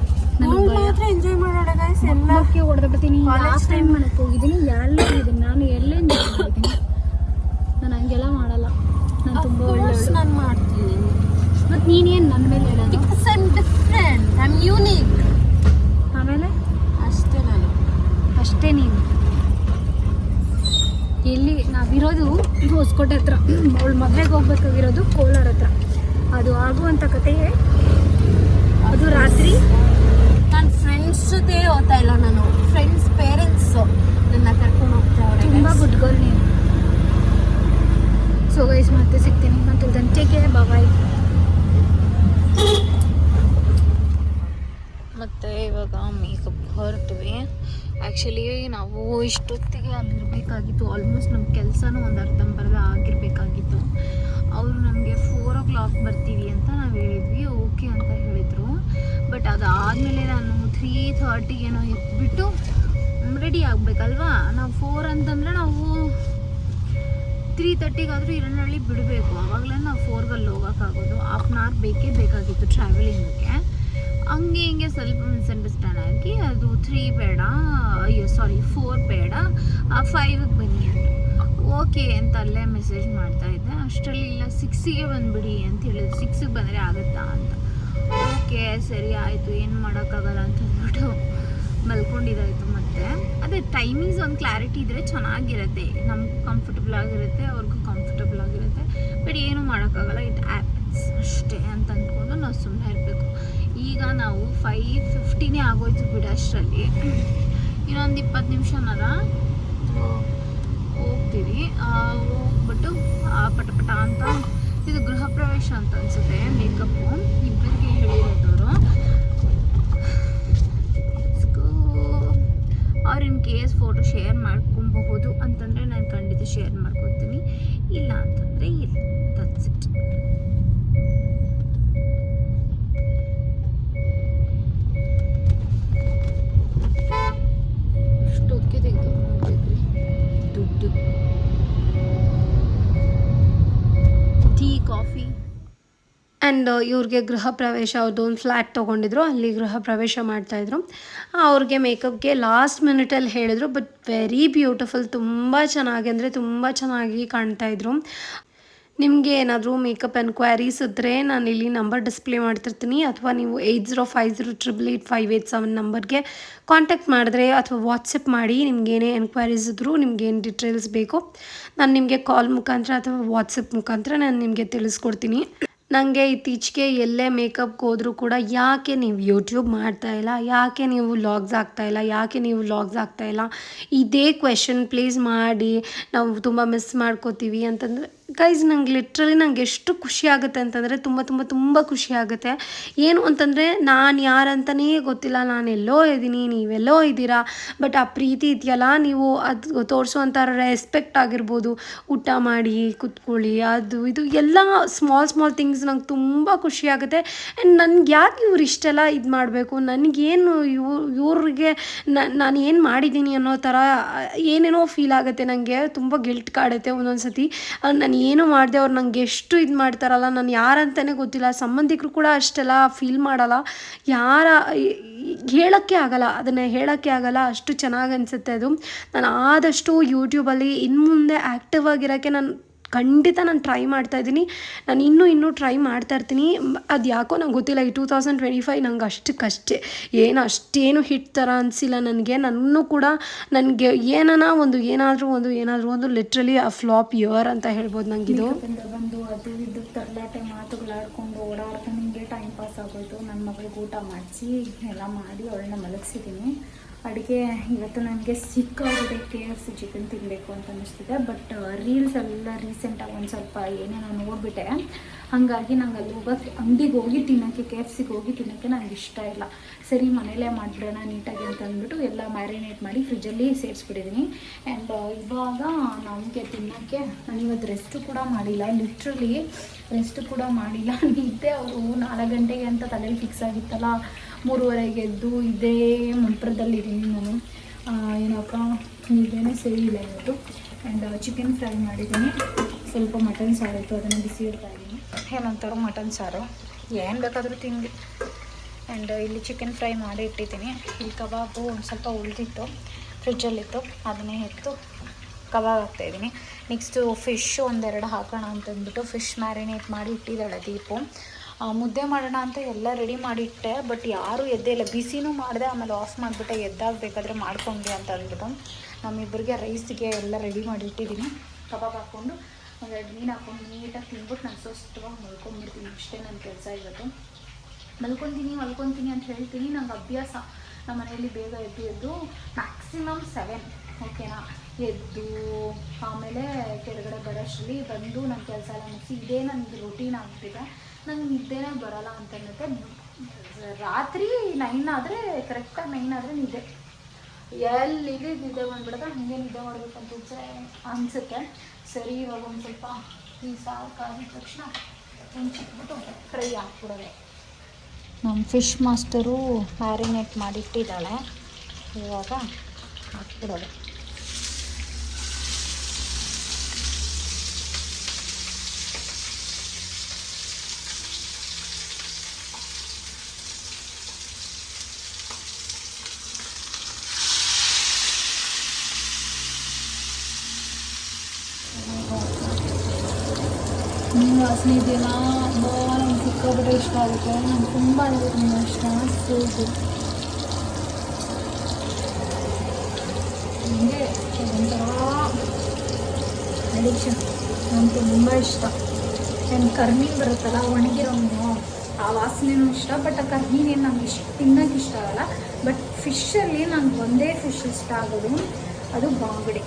C: ಮಾತ್ರ ಎಂಜಾಯ್ ಮಾಡೋಣ ಗೈಸ್.
A: ಎಲ್ಲಕ್ಕೆ ಹೊಡೆದು ಬರ್ತೀನಿ. ಲಾಸ್ಟ್ ಟೈಮ್ ಮನೆಗೆ ಹೋಗಿದ್ದೀನಿ, ಎಲ್ಲ ಹೋಗಿದ್ದೀನಿ. ನಾನು ಎಲ್ಲೇ ಎಂಜಾಯ್ ಮಾಡಿದ್ದೀನಿ. ನಾನು ಹಂಗೆಲ್ಲ ಮಾಡಲ್ಲ. ನಾನು ತುಂಬ ಒಳ್ಳೆ.
C: ನಾನು ಮಾಡ್ತೀನಿ.
A: ಮತ್ತು ನೀನೇನು ನನ್ನ ಮೇಲೆ ಹೇಳೋದು?
C: Because I am different, I am unique.
A: ಆಮೇಲೆ
C: ಅಷ್ಟೇ, ನಾನು
A: ಅಷ್ಟೇ. ನೀನು ಎಲ್ಲಿ ನಾವಿರೋದು ಹೊಸಕೋಟೆ ಹತ್ರ, ಅವಳು ಮದುವೆಗೆ ಹೋಗ್ಬೇಕಾಗಿರೋದು ಕೋಲಾರ ಹತ್ರ. ಅದು ಆಗುವಂಥ ಕತೆಯೇ. ಅದು ರಾತ್ರಿ
C: ನನ್ನ ಫ್ರೆಂಡ್ಸ್ ಜೊತೆ ಹೋಗ್ತಾ ಇಲ್ಲ, ನಾನು ಫ್ರೆಂಡ್ಸ್ ಪೇರೆಂಟ್ಸ್ ನನ್ನ ಕರ್ಕೊಂಡು ಹೋಗ್ತಾರೆ.
A: ತುಂಬ ಗುಡ್ ಗರ್ಲ್ ನೀನು. ಸೊ ಗೈಸ್, ಮತ್ತೆ ಸಿಗ್ತೀನಿ. ಮತ್ತು ಗಂಟೆಗೆ ಬಾಯ್.
C: ಮತ್ತು ಇವಾಗ ಮೇಕಪ್ ಹೊರಟ್ವಿ. ಆ್ಯಕ್ಚುಲಿ ನಾವು ಇಷ್ಟೊತ್ತಿಗೆ ಅಲ್ಲಿರಬೇಕಾಗಿತ್ತು. ಆಲ್ಮೋಸ್ಟ್ ನಮ್ಮ ಕೆಲಸನೂ ಒಂದು ಅರ್ಧಂಬರ್ಧ ಆಗಿರಬೇಕಾಗಿತ್ತು. ಅವರು ನಮಗೆ 4 o'clock ಬರ್ತೀವಿ ಅಂತ ನಾವು ಹೇಳಿದ್ವಿ. ಓಕೆ ಅಂತ ಹೇಳಿದರು. ಬಟ್ ಅದಾದಮೇಲೆ ನಾನು 3:30 ಏನೋ ಎದ್ಬಿಟ್ಟು ರೆಡಿ ಆಗಬೇಕಲ್ವಾ. ನಾವು 4 ಅಂತಂದರೆ ನಾವು 3:30ಗಾದರೂ ಇರನಹಳ್ಳಿ ಬಿಡಬೇಕು. ಆವಾಗಲೇ ನಾವು 4ಗಲ್ಲಿ ಹೋಗೋಕ್ಕಾಗೋದು. 1/2 hour ಬೇಕೇ ಬೇಕಾಗಿತ್ತು ಟ್ರಾವೆಲಿಂಗಿಗೆ. ಹಂಗೆ ಹಿಂಗೆ ಸ್ವಲ್ಪ ಮಿಸ್ಅಂಡರ್ಸ್ಟ್ಯಾಂಡ್ ಆಗಿ ಅದು 3 ಬೇಡ, 4 ಬೇಡ, 5ಗೆ ಬನ್ನಿ ಅಂತ. ಓಕೆ ಅಂತ ಅಲ್ಲೇ ಮೆಸೇಜ್ ಮಾಡ್ತಾ ಇದ್ದೆ. ಅಷ್ಟರಲ್ಲಿ ಇಲ್ಲ 6ಗೆ ಬಂದುಬಿಡಿ ಅಂತ ಹೇಳಿದ್ರು. 6ಗೆ ಬಂದರೆ ಆಗುತ್ತಾ ಅಂತ. ಓಕೆ ಸರಿ ಆಯಿತು, ಏನು ಮಾಡೋಕ್ಕಾಗಲ್ಲ ಅಂತ ಅಂದ್ಬಿಟ್ಟು ಮಲ್ಕೊಂಡಿದ್ದಾಯಿತು. ಮತ್ತು ಅದೇ ಟೈಮಿಂಗ್ಸ್ ಒಂದು ಕ್ಲಾರಿಟಿ ಇದ್ದರೆ ಚೆನ್ನಾಗಿರುತ್ತೆ. ನಮಗೂ ಕಂಫರ್ಟಬಲ್ ಆಗಿರುತ್ತೆ, ಅವ್ರಿಗೂ ಕಂಫರ್ಟಬಲ್ ಆಗಿರುತ್ತೆ. ಬಟ್ ಏನು ಮಾಡೋಕ್ಕಾಗಲ್ಲ, ಇಟ್ ಆ್ಯಪನ್ಸ್ ಅಷ್ಟೇ ಅಂತ ಅಂದ್ಕೊಂಡು ನಾವು ಸುಮ್ಮನೆ ಇರಬೇಕು. ಈಗ ನಾವು 5:50 ಆಗೋಯ್ತು ಬಿಡೋಷ್ಟರಲ್ಲಿ. ಇನ್ನೊಂದು 20 ನಿಮಿಷನಾರ ಹೋಗ್ತೀವಿ. ಹೋಗ್ಬಿಟ್ಟು ಪಟ ಅಂತ ಇದು ಗೃಹ ಪ್ರವೇಶ ಅಂತ ಅನಿಸುತ್ತೆ. ಮೇಕಪ್ಪು ಇಬ್ಬರಿಗೆ ಹೇಳಿರೋದವರು. ಅವ್ರು ಇನ್ ಕೇಸ್ ಫೋಟೋ ಶೇರ್ ಮಾಡ್ಕೊಬಹುದು ಅಂತಂದರೆ ನಾನು ಖಂಡಿತ ಶೇರ್ ಮಾಡ್ಕೊತೀನಿ, ಇಲ್ಲ ಅಂತಂದರೆ ಇಲ್ಲ. That's it. ಅಷ್ಟೊತ್ತಿಗೆ ತೆಗೆದು ದುಡ್ಡು, ಟೀ, ಕಾಫಿ. ಆ್ಯಂಡ್ ಇವ್ರಿಗೆ ಗೃಹ ಪ್ರವೇಶ, ಅವ್ರದ್ದು ಒಂದು ಫ್ಲ್ಯಾಟ್ ತೊಗೊಂಡಿದ್ರು, ಅಲ್ಲಿ ಗೃಹ ಪ್ರವೇಶ ಮಾಡ್ತಾಯಿದ್ರು. ಅವ್ರಿಗೆ ಮೇಕಪ್ಗೆ ಲಾಸ್ಟ್ ಮಿನಿಟಲ್ಲಿ ಹೇಳಿದ್ರು. ಬಟ್ ವೆರಿ ಬ್ಯೂಟಿಫುಲ್, ತುಂಬ ಚೆನ್ನಾಗಿ ಅಂದರೆ ತುಂಬ ಚೆನ್ನಾಗಿ ಕಾಣ್ತಾಯಿದ್ರು. ನಿಮಗೆ ಏನಾದರೂ ಮೇಕಪ್ ಎನ್ಕ್ವೈರೀಸ್ ಇದ್ದರೆ ನಾನು ಇಲ್ಲಿ ನಂಬರ್ ಡಿಸ್ಪ್ಲೇ ಮಾಡ್ತಿರ್ತೀನಿ, ಅಥವಾ ನೀವು 8050888587 ನಂಬರ್ಗೆ ಕಾಂಟ್ಯಾಕ್ಟ್ ಮಾಡಿದ್ರೆ ಅಥವಾ ವಾಟ್ಸಪ್ ಮಾಡಿ ನಿಮಗೇನೇ ಎನ್ಕ್ವೈರೀಸ್ ಇದ್ದರೂ, ನಿಮಗೇನು ಡೀಟೇಲ್ಸ್ ಬೇಕೋ ನಾನು ನಿಮಗೆ ಕಾಲ್ ಮುಖಾಂತರ ಅಥವಾ ವಾಟ್ಸಪ್ ಮುಖಾಂತರ ನಾನು ನಿಮಗೆ ತಿಳಿಸ್ಕೊಡ್ತೀನಿ. ನನಗೆ ಇತ್ತೀಚೆಗೆ ಎಲ್ಲೇ ಮೇಕಪ್ಗೆ ಹೋದರೂ ಕೂಡ ಯಾಕೆ ನೀವು ಯೂಟ್ಯೂಬ್ ಮಾಡ್ತಾಯಿಲ್ಲ, ಯಾಕೆ ನೀವು ವ್ಲಾಗ್ಸ್ ಆಗ್ತಾಯಿಲ್ಲ, ಇದೇ ಕ್ವೆಶನ್ ಪ್ಲೀಸ್ ಮಾಡಿ. ನಾವು ತುಂಬ ಮಿಸ್ ಮಾಡ್ಕೋತೀವಿ ಅಂತಂದರೆ ಗೈಸ್, ನಂಗೆ ಲಿಟ್ರಲಿ ನಂಗೆ ಎಷ್ಟು ಖುಷಿ ಆಗುತ್ತೆ ಅಂತಂದರೆ ತುಂಬ ಖುಷಿ ಆಗುತ್ತೆ. ಏನು ಅಂತಂದರೆ ನಾನು ಯಾರಂತಲೇ ಗೊತ್ತಿಲ್ಲ, ನಾನು ಎಲ್ಲೋ ಇದ್ದೀನಿ, ನೀವೆಲ್ಲೋ ಇದ್ದೀರಾ. ಬಟ್ ಆ ಪ್ರೀತಿ ಇದೆಯಲ್ಲ, ನೀವು ಅದು ತೋರಿಸುವಂಥ ರೆಸ್ಪೆಕ್ಟ್ ಆಗಿರ್ಬೋದು, ಊಟ ಮಾಡಿ ಕೂತ್ಕೊಳ್ಳಿ, ಅದು ಇದು ಎಲ್ಲ ಸ್ಮಾಲ್ ಥಿಂಗ್ಸ್ ನಂಗೆ ತುಂಬ ಖುಷಿ ಆಗುತ್ತೆ. ಆ್ಯಂಡ್ ನನಗೆ ಯಾಕೆ ಇವ್ರು ಇಷ್ಟೆಲ್ಲ ಇದು ಮಾಡಬೇಕು, ನನಗೇನು ಇವ್ರಿಗೆ ನಾನು ಏನು ಮಾಡಿದ್ದೀನಿ ಅನ್ನೋ ಥರ ಏನೇನೋ ಫೀಲ್ ಆಗುತ್ತೆ. ನನಗೆ ತುಂಬ ಗಿಲ್ಟ್ ಕಾಡುತ್ತೆ ಒಂದೊಂದು ಸತಿ. ನಾನು ಏನು ಮಾಡಿದೆ, ಅವ್ರು ನಂಗೆ ಎಷ್ಟು ಇದು ಮಾಡ್ತಾರಲ್ಲ, ನಾನು ಯಾರಂತಲೇ ಗೊತ್ತಿಲ್ಲ. ಸಂಬಂಧಿಕರು ಕೂಡ ಅಷ್ಟೆಲ್ಲ ಫೀಲ್ ಮಾಡಲ್ಲ, ಹೇಳೋಕ್ಕೆ ಆಗಲ್ಲ. ಅಷ್ಟು ಚೆನ್ನಾಗಿ ಅನಿಸುತ್ತೆ ಅದು. ನಾನು ಆದಷ್ಟು ಯೂಟ್ಯೂಬಲ್ಲಿ ಇನ್ನು ಮುಂದೆ ಆ್ಯಕ್ಟಿವ್ ಆಗಿರೋಕ್ಕೆ ನಾನು ಖಂಡಿತ ನಾನು ಟ್ರೈ ಮಾಡ್ತಾಯಿದ್ದೀನಿ. ನಾನು ಇನ್ನೂ ಟ್ರೈ ಮಾಡ್ತಾಯಿರ್ತೀನಿ. ಅದು ಯಾಕೋ ನಂಗೆ ಗೊತ್ತಿಲ್ಲ, ಈ 2025 ನಂಗೆ ಅಷ್ಟಕ್ಕಷ್ಟೇ ಅಷ್ಟೇನು ಹಿಟ್ ಥರ ಅನಿಸಿಲ್ಲ ನನಗೆ. ನನ್ನೂ ಕೂಡ ನನಗೆ ಏನಾದರೂ ಒಂದು ಲಿಟ್ರಲಿ ಆ ಫ್ಲಾಪ್ ಇಯರ್ ಅಂತ ಹೇಳ್ಬೋದು ನನಗಿದು.
A: ಬಂದು ಅದು ಇದು ತರಲಾಟೆ ಮಾತುಗಳಾಡ್ಕೊಂಡು ಓಡಾಡ್ಕೊಂಡು ಹಿಂಗೆ ಟೈಮ್ ಪಾಸ್ ಆಗೋಯ್ತು. ನನ್ನ ಮಗಳಿಗೆ ಊಟ ಮಾಡಿಸಿ ಎಲ್ಲ ಮಾಡಿ ಅವಳನ್ನ ಮಲಗಿಸಿದ್ದೀನಿ. ಅಡುಗೆ ಇವತ್ತು ನನಗೆ ಸಿಕ್ಕಾಗಿದೆ, KFC ಚಿಕನ್ ತಿನ್ನಬೇಕು ಅಂತ ಅನ್ನಿಸ್ತಿದೆ. ಬಟ್ ರೀಲ್ಸ್ ಎಲ್ಲ ರೀಸೆಂಟಾಗಿ ಒಂದು ಸ್ವಲ್ಪ ಏನೇನೋ ನೋಡಿಬಿಟ್ಟೆ. ಹಾಗಾಗಿ ನಂಗೆ ಅಲ್ಲಿ ಅಂಗಡಿಗೆ ಹೋಗಿ ತಿನ್ನೋಕ್ಕೆ, KFCಗೆ ಹೋಗಿ ತಿನ್ನೋಕ್ಕೆ ನನಗೆ ಇಷ್ಟ ಇಲ್ಲ. ಸರಿ ಮನೇಲೇ ಮಾಡಿಬಿಡೋಣ ನೀಟಾಗಿ ಅಂತ ಅಂದ್ಬಿಟ್ಟು ಎಲ್ಲ ಮ್ಯಾರಿನೇಟ್ ಮಾಡಿ ಫ್ರಿಜ್ಜಲ್ಲಿ ಸೇರಿಸ್ಬಿಟ್ಟಿದ್ದೀನಿ. ಆ್ಯಂಡ್ ಇವಾಗ ನಮಗೆ ತಿನ್ನೋಕ್ಕೆ ನಾನು ಇವತ್ತು ರೆಸ್ಟು ಕೂಡ ಮಾಡಿಲ್ಲ, ಲಿಟ್ರಲಿ ರೆಸ್ಟು ಕೂಡ ಮಾಡಿಲ್ಲ. ನಿದ್ದೆ ಅವರು 4 ಗಂಟೆಗೆ ಅಂತ ತಲೆಯಲ್ಲಿ ಫಿಕ್ಸ್ ಆಗಿತ್ತಲ್ಲ, 3:30ಗೆ ಎದ್ದು ಇದೇ ಮಂತ್ರದಲ್ಲಿದ್ದೀನಿ ನಾನು. ಏನಪ್ಪ ನಿದ್ದೆನೇ ಸರಿ ಇಲ್ಲ ಇವತ್ತು. ಆ್ಯಂಡ್ ಚಿಕನ್ ಫ್ರೈ ಮಾಡಿದ್ದೀನಿ, ಸ್ವಲ್ಪ ಮಟನ್ ಸಾರು ಇತ್ತು ಅದನ್ನು ಬಿಸಿ ಇಡ್ತಾ ಇದ್ದೀನಿ. ಏನಂತಾರೋ ಮಟನ್ ಸಾರು, ಏನು ಬೇಕಾದರೂ ತಿಂದು. ಆ್ಯಂಡ್ ಇಲ್ಲಿ ಚಿಕನ್ ಫ್ರೈ ಮಾಡಿ ಇಟ್ಟಿದ್ದೀನಿ. ಇಲ್ಲಿ ಕಬಾಬು ಒಂದು ಸ್ವಲ್ಪ ಉಳಿದಿತ್ತು, ಫ್ರಿಜ್ಜಲ್ಲಿತ್ತು, ಅದನ್ನೇ ಎತ್ತು ಕಬಾಬ್ ಹಾಕ್ತಾಯಿದ್ದೀನಿ. ನೆಕ್ಸ್ಟು ಫಿಶ್ಶು ಒಂದೆರಡು ಹಾಕೋಣ ಅಂತಂದ್ಬಿಟ್ಟು ಫಿಶ್ ಮ್ಯಾರಿನೇಟ್ ಮಾಡಿ ಇಟ್ಟಿದ್ದಾಳೆ ದೀಪು. ಮುದ್ದೆ ಮಾಡೋಣ ಅಂತ ಎಲ್ಲ ರೆಡಿ ಮಾಡಿಟ್ಟೆ, ಬಟ್ ಯಾರೂ ಎದ್ದೇ ಇಲ್ಲ. ಬಿಸಿನೂ ಮಾಡಿದೆ, ಆಮೇಲೆ ಆಫ್ ಮಾಡಿಬಿಟ್ಟೆ, ಎದ್ದಾಗಬೇಕಾದ್ರೆ ಮಾಡ್ಕೊಂಡ್ವಿ ಅಂತ ಅಂದ್ಬಿಟ್ಟು ನಮ್ಮಿಬ್ಬರಿಗೆ ರೈಸ್ಗೆ ಎಲ್ಲ ರೆಡಿ ಮಾಡಿ ಇಟ್ಟಿದ್ದೀನಿ. ಕಬಾಬ್ ಹಾಕ್ಕೊಂಡು ಒಂದೆರಡು ಮೀನು ಹಾಕ್ಕೊಂಡು ನೀಟಾಗಿ ತಿಂದ್ಬಿಟ್ಟು ನಾನು ಸ್ವಸ್ಥವಾಗಿ ಮಲ್ಕೊಂಡ್ಬಿಡ್ತೀನಿ. ಅಷ್ಟೇ ನನ್ನ ಕೆಲಸ ಇವತ್ತು. ಮಲ್ಕೊತೀನಿ ಅಂತ ಹೇಳ್ತೀನಿ, ನಂಗೆ ಅಭ್ಯಾಸ. ನಮ್ಮ ಮನೆಯಲ್ಲಿ ಬೇಗ ಎದ್ದು ಮ್ಯಾಕ್ಸಿಮಮ್ 7 ಓಕೆನಾ, ಎದ್ದು ಆಮೇಲೆ ಕೆಳಗಡೆ ಬರೋಷ್ಟರಲ್ಲಿ ಬಂದು ನನ್ನ ಕೆಲಸ ಎಲ್ಲ ಮುಗಿಸಿ ಇದೇ ನನಗೆ ರೂಟೀನ್ ಆಗ್ತಿದೆ. ನಂಗೆ ನಿದ್ದೆನೇ ಬರೋಲ್ಲ ಅಂತಂದರೆ ರಾತ್ರಿ 9 ಆದರೆ ಕರೆಕ್ಟಾಗಿ 9 ಆದರೆ ನಿದ್ದೆ ಎಲ್ಲಿದೆ ನಿದ್ದೆ ಬಂದ್ಬಿಡುತ್ತೆ. ಹಾಗೆ ನಿದ್ದೆ ಮಾಡಬೇಕಂತ ಅನಿಸುತ್ತೆ. ಸರಿ ಇವಾಗ ಒಂದು ಸ್ವಲ್ಪ ಈ ಸಾರು ಕಾದಿದ ತಕ್ಷಣ ಹೆಂಚಿಟ್ಬಿಟ್ಟು ಫ್ರೈ ಹಾಕ್ಬಿಡೋದೆ. ನಮ್ಮ ಫಿಶ್ ಮಾಸ್ಟರು ಮ್ಯಾರಿನೇಟ್ ಮಾಡಿಟ್ಟಿದ್ದಾಳೆ, ಇವಾಗ ಹಾಕ್ಬಿಡೋದು. ಮೀನು ವಾಸನೆ ಇದೆಯಲ್ಲ, ನಂಗೆ ಸಿಕ್ಕಾಬಿಟ್ಟೆ ಇಷ್ಟ ಆಗುತ್ತೆ. ನಂಗೆ ತುಂಬ ಇಷ್ಟ. ಸೂಪು ಹಂಗೆ ಒಂಥರ ಅಡಿಕ್ಷನ್, ನಂಗೆ ತುಂಬ ಇಷ್ಟ. ಆ್ಯಂಡ್ ಕರ್ಮೀನು ಬರುತ್ತಲ್ಲ ಒಣಗಿರೋ ಮೀನು, ಆ ವಾಸನೆನೂ ಇಷ್ಟ. ಬಟ್ ಆ ಕರ್ಮೀನೇನು ನಂಗೆ ತಿನ್ನೋಕ್ಕೆ ಇಷ್ಟ ಆಗಲ್ಲ. ಬಟ್ ಫಿಶಲ್ಲಿ ನಂಗೆ ಒಂದೇ ಫಿಶ್ ಇಷ್ಟ ಆಗೋದು, ಅದು ಬಾಂಗಡೆ.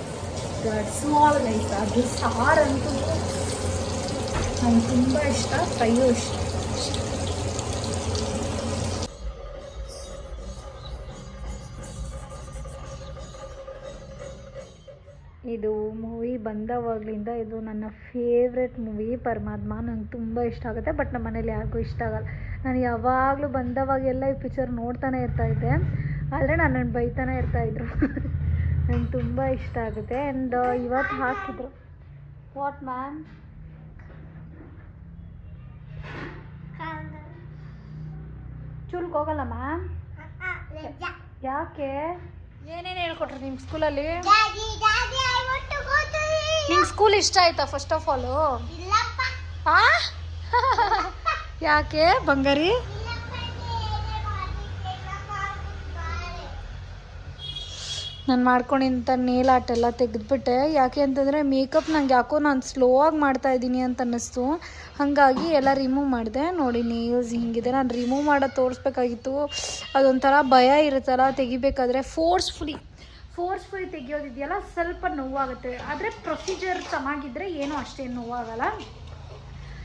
A: That's all guys. ಅದು ಸಾರಂತೂ ನಂಗೆ ತುಂಬ ಇಷ್ಟ, ಫ್ರೈಯೂ ಇಷ್ಟ. ಇದು ಮೂವಿ ಬಂದವಾಗಲಿಂದ ಇದು ನನ್ನ ಫೇವ್ರೆಟ್ ಮೂವಿ ಪರಮಾತ್ಮ. ನಂಗೆ ತುಂಬ ಇಷ್ಟ ಆಗುತ್ತೆ. ಬಟ್ ನಮ್ಮ ಮನೇಲಿ ಯಾರಿಗೂ ಇಷ್ಟ ಆಗಲ್ಲ. ನಾನು ಯಾವಾಗಲೂ ಬಂದವಾಗೆಲ್ಲ ಈ ಪಿಕ್ಚರ್ ನೋಡ್ತಾನೆ ಇರ್ತಾಯಿದ್ದೆ, ಆದರೆ ನನ್ನನ್ನು ಬೈತಾನೆ ಇರ್ತಾಯಿದ್ರು. ನಂಗೆ ತುಂಬ ಇಷ್ಟ ಆಗುತ್ತೆ. ಆ್ಯಂಡ್ ಇವತ್ತು ಹಾಕಿದ್ರು. What ma'am? ಚೂಲ್ಗೆ ಹೋಗಲ್ಲ ಮ್ಯಾಮ್? ಯಾಕೆ? ಏನೇನು ಹೇಳ್ಕೊಟ್ರು ನಿಮ್ಮ ಸ್ಕೂಲಲ್ಲಿ? ನಿಂಗೆ ಸ್ಕೂಲ್ ಇಷ್ಟ ಆಯ್ತಾ ಫಸ್ಟ್ ಆಫ್ ಆಲು? ಯಾಕೆ ಬಂಗಾರಿ? ನಾನು ಮಾಡ್ಕೊಂಡಿಂತ ನೇಲ್ ಆರ್ಟ್ ಎಲ್ಲ ತೆಗೆದ್ಬಿಟ್ಟೆ. ಯಾಕೆ ಅಂತಂದರೆ ಮೇಕಪ್ ನಂಗೆ ಯಾಕೋ ನಾನು ಸ್ಲೋ ಆಗಿ ಮಾಡ್ತಾಯಿದ್ದೀನಿ ಅಂತ ಅನ್ನಿಸ್ತು. ಹಾಗಾಗಿ ಎಲ್ಲ ರಿಮೂವ್ ಮಾಡಿದೆ. ನೋಡಿ ನೇಲ್ಸ್ ಹಿಂಗಿದೆ. ನಾನು ರಿಮೂವ್ ಮಾಡೋದು ತೋರಿಸ್ಬೇಕಾಗಿತ್ತು. ಅದೊಂಥರ ಭಯ ಇರುತ್ತಲ್ಲ ತೆಗಿಬೇಕಾದ್ರೆ. ಫೋರ್ಸ್ಫುಲಿ ತೆಗಿಯೋದಿದೆಯಲ್ಲ ಸ್ವಲ್ಪ ನೋವಾಗುತ್ತೆ. ಆದರೆ ಪ್ರೊಸೀಜರ್ ಚೆನ್ನಾಗಿದ್ದರೆ ಏನೂ ಅಷ್ಟೇನು ನೋವಾಗಲ್ಲ.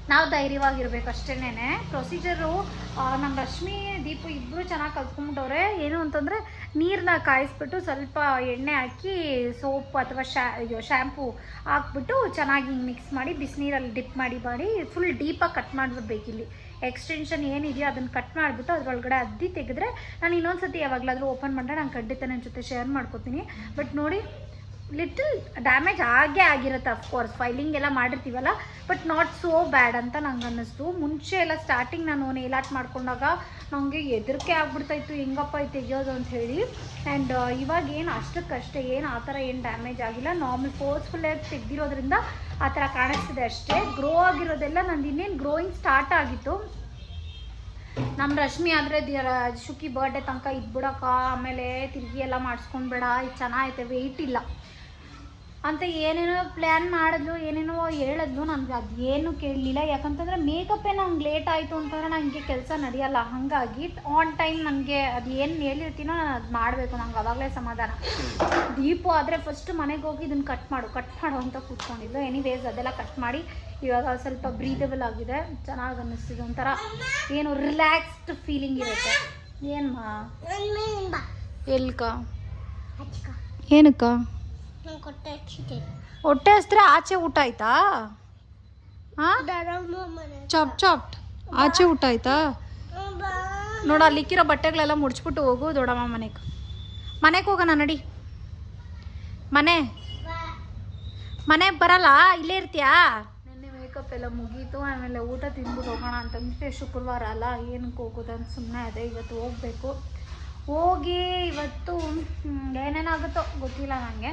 A: ನಾವು ಧೈರ್ಯವಾಗಿರ್ಬೇಕು ಅಷ್ಟೇನೆ. ಪ್ರೊಸೀಜರು ನಮ್ಮ ರಶ್ಮಿ ದೀಪು ಇಬ್ಬರು ಚೆನ್ನಾಗಿ ಕಲ್ತ್ಕೊಂಡ್ಬಿಟ್ಟವ್ರೆ. ಏನು ಅಂತಂದರೆ ನೀರನ್ನ ಕಾಯಿಸ್ಬಿಟ್ಟು ಸ್ವಲ್ಪ ಎಣ್ಣೆ ಹಾಕಿ ಸೋಪ್ ಅಥವಾ ಶ್ಯಾಂಪು ಹಾಕ್ಬಿಟ್ಟು ಚೆನ್ನಾಗಿ ಹಿಂಗೆ ಮಿಕ್ಸ್ ಮಾಡಿ ಬಿಸಿನೀರಲ್ಲಿ ಡಿಪ್ ಮಾಡಿ ಫುಲ್ ಡೀಪಾಗಿ ಕಟ್ ಮಾಡಿಬಿಡ್ಬೇಕಿಲ್ಲಿ. ಎಕ್ಸ್ಟೆನ್ಷನ್ ಏನಿದೆಯೋ ಅದನ್ನು ಕಟ್ ಮಾಡಿಬಿಟ್ಟು ಅದರೊಳಗಡೆ ಅದ್ದಿ ತೆಗೆದ್ರೆ, ನಾನು ಇನ್ನೊಂದು ಸತಿ ಯಾವಾಗಲಾದರೂ ಓಪನ್ ಮಾಡಿದ್ರೆ ನಾನು ಖಂಡಿತ ನನ್ನ ಜೊತೆ ಶೇರ್ ಮಾಡ್ಕೊತೀನಿ. ಬಟ್ ನೋಡಿ ಲಿಟಲ್ ಡ್ಯಾಮೇಜ್ ಆಗೇ ಆಗಿರುತ್ತೆ ಅಫ್ಕೋರ್ಸ್, ಫೈಲಿಂಗ್ ಎಲ್ಲ ಮಾಡಿರ್ತೀವಲ್ಲ, ಬಟ್ ನಾಟ್ ಸೋ ಬ್ಯಾಡ್ ಅಂತ ನಂಗೆ ಅನ್ನಿಸ್ತು. ಮುಂಚೆ ಎಲ್ಲ ಸ್ಟಾರ್ಟಿಂಗ್ ನಾನು ನೇಲ್ ಆರ್ಟ್ ಮಾಡ್ಕೊಂಡಾಗ ನನಗೆ ಹೆದರಿಕೆ ಆಗ್ಬಿಡ್ತಾಯಿತ್ತು, ಹೆಂಗಪ್ಪ ತೆಗಿಯೋದು ಅಂತ ಹೇಳಿ. ಆ್ಯಂಡ್ ಇವಾಗ ಏನು ಅಷ್ಟಕ್ಕಷ್ಟೇ, ಏನು ಆ ಥರ ಏನು ಡ್ಯಾಮೇಜ್ ಆಗಿಲ್ಲ. ನಾರ್ಮಲ್ ಫೋರ್ಸ್ಫುಲ್ಲಾಗಿ ತೆಗ್ದಿರೋದ್ರಿಂದ ಆ ಥರ ಕಾಣಿಸ್ತಿದೆ ಅಷ್ಟೇ. ಗ್ರೋ ಆಗಿರೋದೆಲ್ಲ ನಂದು ಇನ್ನೇನು ಗ್ರೋಯಿಂಗ್ ಸ್ಟಾರ್ಟ್ ಆಗಿತ್ತು. ನಮ್ಮ ರಶ್ಮಿ ಆದರೆ ಶುಕಿ ಬರ್ಡೇ ತನಕ ಇದ್ಬಿಡಕ್ಕ, ಆಮೇಲೆ ತಿರುಗಿ ಎಲ್ಲ ಮಾಡಿಸ್ಕೊಂಡ್ಬೇಡ, ಇದು ಚೆನ್ನಾಗೈತೆ, ವೆಯ್ಟ್ ಇಲ್ಲ ಅಂತ ಏನೇನೋ ಪ್ಲ್ಯಾನ್ ಮಾಡಿದ್ಲು, ಏನೇನೋ ಹೇಳಿದ್ಲು. ನನಗೆ ಅದೇನು ಕೇಳಲಿಲ್ಲ. ಯಾಕಂತಂದರೆ ಮೇಕಪ್ಪೇ ನಂಗೆ ಲೇಟ್ ಆಯಿತು ಅಂತಂದರೆ ನನಗೆ ಕೆಲಸ ನಡೆಯಲ್ಲ. ಹಾಗಾಗಿ ಆನ್ ಟೈಮ್ ನನಗೆ ಅದು ಏನು ಹೇಳಿರ್ತೀನೋ ನಾನು ಅದು ಮಾಡಬೇಕು, ನಂಗೆ ಅವಾಗಲೇ ಸಮಾಧಾನ. ದೀಪು ಆದರೆ ಫಸ್ಟ್ ಮನೆಗೆ ಹೋಗಿ ಇದನ್ನು ಕಟ್ ಮಾಡು ಅಂತ ಕೂತ್ಕೊಂಡಿದ್ಲು. ಎನಿವೇಸ್ ಅದೆಲ್ಲ ಕಟ್ ಮಾಡಿ ಇವಾಗ ಸ್ವಲ್ಪ ಬ್ರೀದಬಲ್ ಆಗಿದೆ, ಚೆನ್ನಾಗಿ ಅನ್ನಿಸ್ತಿದೆ. ಒಂಥರ ಏನು ರಿಲ್ಯಾಕ್ಸ್ಡ್ ಫೀಲಿಂಗ್ ಇರುತ್ತೆ. ಏನಮ್ಮ ಎಲ್ಕ ಏನಕ್ಕ ಹೊಟ್ಟೆ ಹಸ್ದ್ರೆ ಆಚೆ ಊಟ ಆಯ್ತಾ? ಚಾಪ್ಟ್ ಆಚೆ ಊಟ ಆಯ್ತಾ? ನೋಡ ಅಲ್ಲಿಕ್ಕಿರೋ ಬಟ್ಟೆಗಳೆಲ್ಲ ಮುಡ್ಚ್ಬಿಟ್ಟು ಹೋಗು ದೊಡ್ಡಮ್ಮ ಮನೆಗೆ ಹೋಗೋಣ ನಡಿ. ಮನೆ ಬರಲ್ಲ, ಇಲ್ಲೇ ಇರ್ತೀಯಾ? ನೆನ್ನೆ ಮೇಕಪ್ ಎಲ್ಲ ಮುಗೀತು, ಆಮೇಲೆ ಊಟ ತಿಂದ್ಬಿಟ್ಟು ಹೋಗೋಣ ಅಂತಂದ್ರೆ ಶುಕ್ರವಾರ ಅಲ್ಲ, ಏನಕ್ಕೆ ಹೋಗೋದಂತ ಸುಮ್ಮನೆ ಅದೇ. ಇವತ್ತು ಹೋಗಬೇಕು, ಹೋಗಿ ಇವತ್ತು ಏನೇನಾಗುತ್ತೋ ಗೊತ್ತಿಲ್ಲ ನನಗೆ.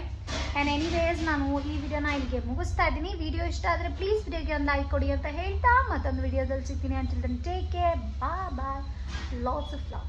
A: ಆ್ಯಂಡ್ ಎನಿವೇಸ್ ನಾನು ಈ ವಿಡಿಯೋನ ಇಲ್ಲಿಗೆ ಮುಗಿಸ್ತಾ ಇದ್ದೀನಿ. ವಿಡಿಯೋ ಇಷ್ಟ ಆದರೆ ಪ್ಲೀಸ್ ವಿಡಿಯೋಗೆ ಒಂದು ಲೈಕ್ ಕೊಡಿ ಅಂತ ಹೇಳ್ತಾ ಮತ್ತೊಂದು ವಿಡಿಯೋದಲ್ಲಿ ಸಿಗ್ತೀನಿ. Until then take care, bye, lots of love.